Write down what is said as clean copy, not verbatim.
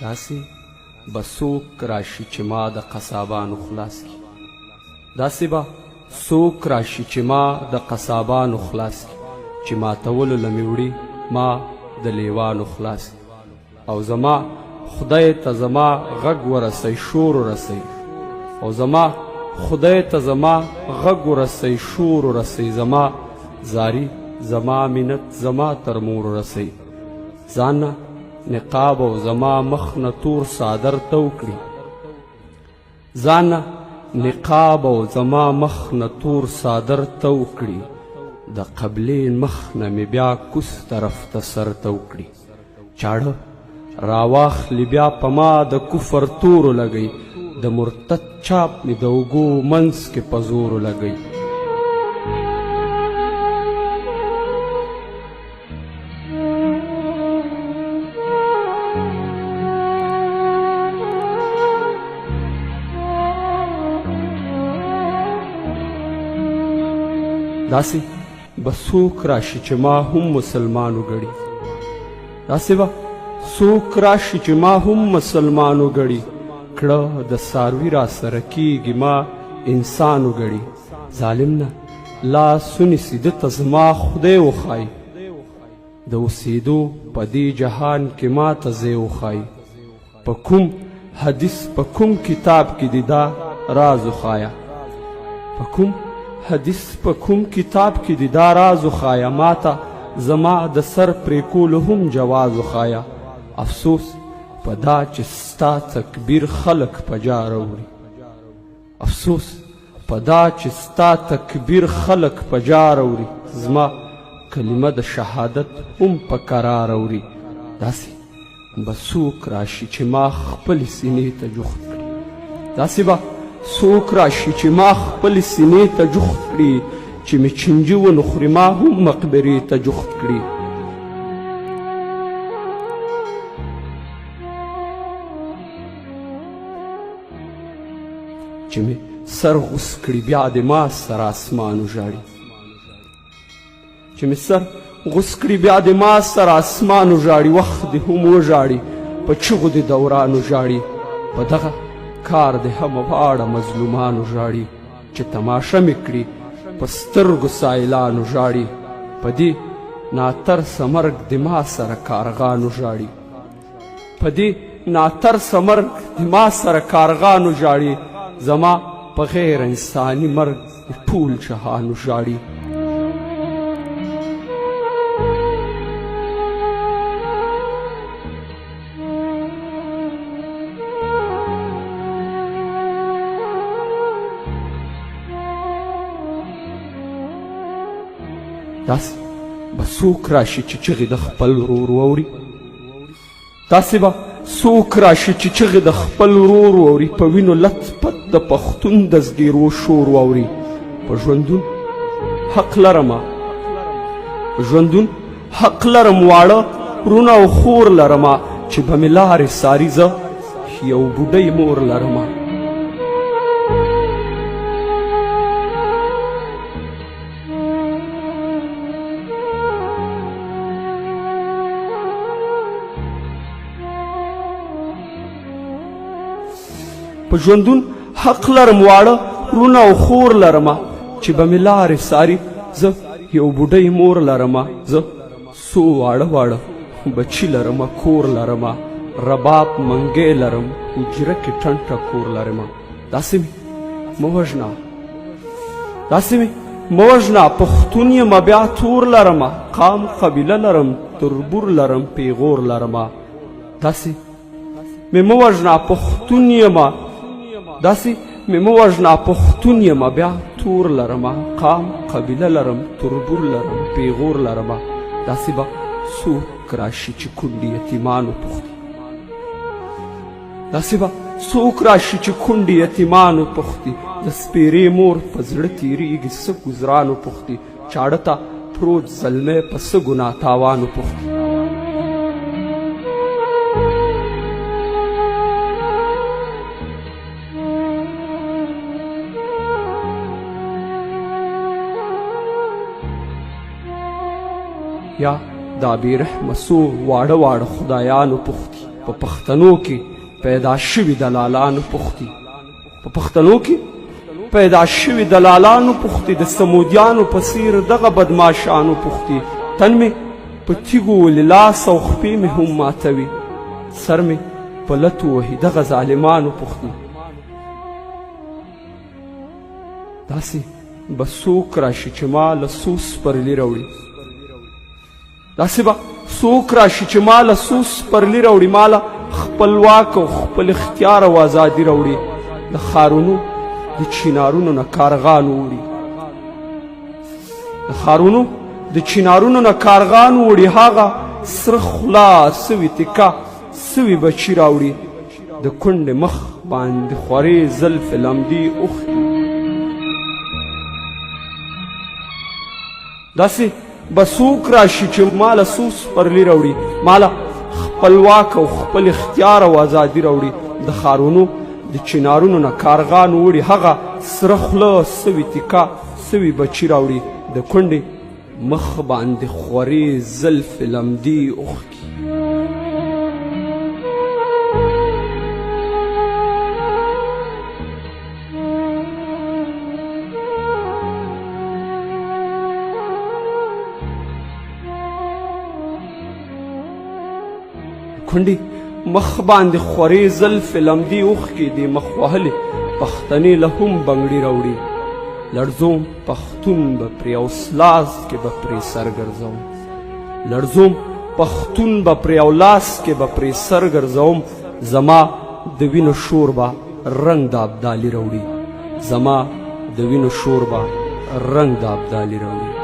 داسې به څوک راشي چې ما د قصابانو خلاص کړي، داسې به څوک راشي چې ما د قصابانو خلاص کړي، چې ماتولو له مې وړي ما د لیوانو خلاص کړي. او زما خدای ته زما غږ ورسئ، شور ورسئ، او زما خدای ته زما غږ ورسئ، شور ورسئ، زما زاری زما منت زما تر مور ورسئ. ځان نه نقاب او زما مخ نه تور څادر تو کړي، ځان نه نقاب او زما مخ نه تور څادر تو کړي، د قبلې مخ نه مې بیا کوس طرف ته سر تو کړي. چاړه راواخلي بیا په ما د کفر تورو لګئ، د مرتد چاپ مې د اوږو منځ کې په زورو لګئ. داسې به څوک راشي چې ما هم مسلمان وګڼي، داسې به څوک راشي چې ما هم مسلمان وګڼي، کړه د څاروي را سره کیږي ما انسان وګڼي. ظالم نه لاس ونیسي ده ته زما خدای وښایي، د اوسېدو په دې جهان کې ما ته ځای وښایي. په کوم حدیث په کوم کتاب کې دې دا راز وښایه، په کوم حدیث په کوم کتاب کې دې دا راز وښایه، ما ته زما د سر پرې کولو هم جواز وښایه. افسوس په دا چې ستا تکبیر خلق په جا راوړي، افسوس په دا چې ستا تکبیر خلق په جا راوړي، زما کلمه د شهادت هم په قرار راوړي. داسې به څوک راشي چې ما خپلې سینې ته جوخت کړي، داسې به څوک راشي چې ما خپلې سینې ته جوخت کړي، چې مې چنجي ونخوري ما هم مقبرې ته جوخت کړي. چې مې سر غوس کړي بیا د ما سر اسمان وژاړي، چې مې سر غوس کړي بیا د ما سر اسمان وژاړي. وخت دې هم وژاړي، په چغو دې دوران وژاړي، په دغه کار دې هم واړه مظلومان وژاړي، چې تماشه مې کړي په سترګو سایلان وژاړي. په دې ناترسه مرګ د ما سره کارغان وژاړي، په دې ناترسه مرګ د ما سره کارغان وژاړي، زما په غیر انساني مرګ ټول جهان وژاړي. داسې به څوک راشي چې چغې د خپل ورور واوري، داسې به څوک راشي چې چغې د خپل ورور واوري، په وینو لت پت د پښتون د زګیرو شور واوري. په ژوندون حق لرمه، په ژوندون حق لرم، واړه ورونه او خور لرمه، چې به مې لارې ساري زه یو بوډۍ مور لرمه. په ژوندون حق لرم، واړه ورونه او خور لرمه، چې به مې لارې ساري زه یو بوډۍ مور لرمه. زه څو واړه واړه بچي لرمه، کور لرمه، رباب منګی لرم، حجره کې ټنټه کور لرمه. داسې مې مه وژنه، داسې مې مه وژنه، پښتون یمه بیا تور لرمه، قام قبیله لرم، تربور لرم، پیغور لرمه. داسې مې مه وژنه، پښتون یمه، داسې مې مه وژنه، پښتون یمه بیا تور لرمه، قام قبیله لرم، تربور لرم، پیغور لرمه. داسې به څوک راشي چې کونډې یتیمان وپوښتي، داسې به څوک راشي چې کونډې یتیمان وپوښتي، د سپېرې مور په زړه تېرېږي څه ګزران وپوښتي، چاړه ته پروت زلمی په څه ګناه تاوان وپوښتي. یا دا بې رحمه څو واړه واړه خدایانو پوښتي، په پښتنو کې پیدا شوي دلالانو پوښتي، په پښتنو کې پیدا شوي دلالانو پوښتي، د سمودیانو په څیر دغه بدماشانو پوښتي. تن مې په تیږو ولې لاس او خپې مې هم ماتوي، سر مې په لتو وهي دغه ظالمانو پوښتي. داسې به څوک راشي چې ما له څو سپرلي راوړي، داسې به څوک راشي چې ما له څو سپرلي راوړي، ما له خپلواک او خپل اختیار او ازادي راوړي، د ښارونو د چینارونو نه کارغانو وړي، د ښارونو د چینارونو نه کارغانو وړي، هغه سره خوله سوي تکه سوي بچي راوړي، د کونډې مخ باندې خورې زلفې لمدې اوښتي. داسې به څوک راشي چې ما له څو سپرلي راوړي، ما له خپلواک او خپل اختیار او ازادي راوړي، د ښارونو د چینارونو نه کارغانو وړي، هغه سره خوله سوي تکه سوي بچي راوړي، د کونډې مخ باندې خورې زلفې لمدې اوښتي. کونډې مخ باندې خورې زلفې لمدې اوښکې دې مخ وهلې پښتنې له هم بنګړي راوړي، لړزوم پښتون به پرې اوسلاس کې به پرې سر ګرځوم، لړزوم پښتون به پرې اولاس کې به پرې سر ګرځوم، زما د وینو شور به رنګ د ابدالي راوړي، زما د وینو شور به رنګ د ابدالي راوړي.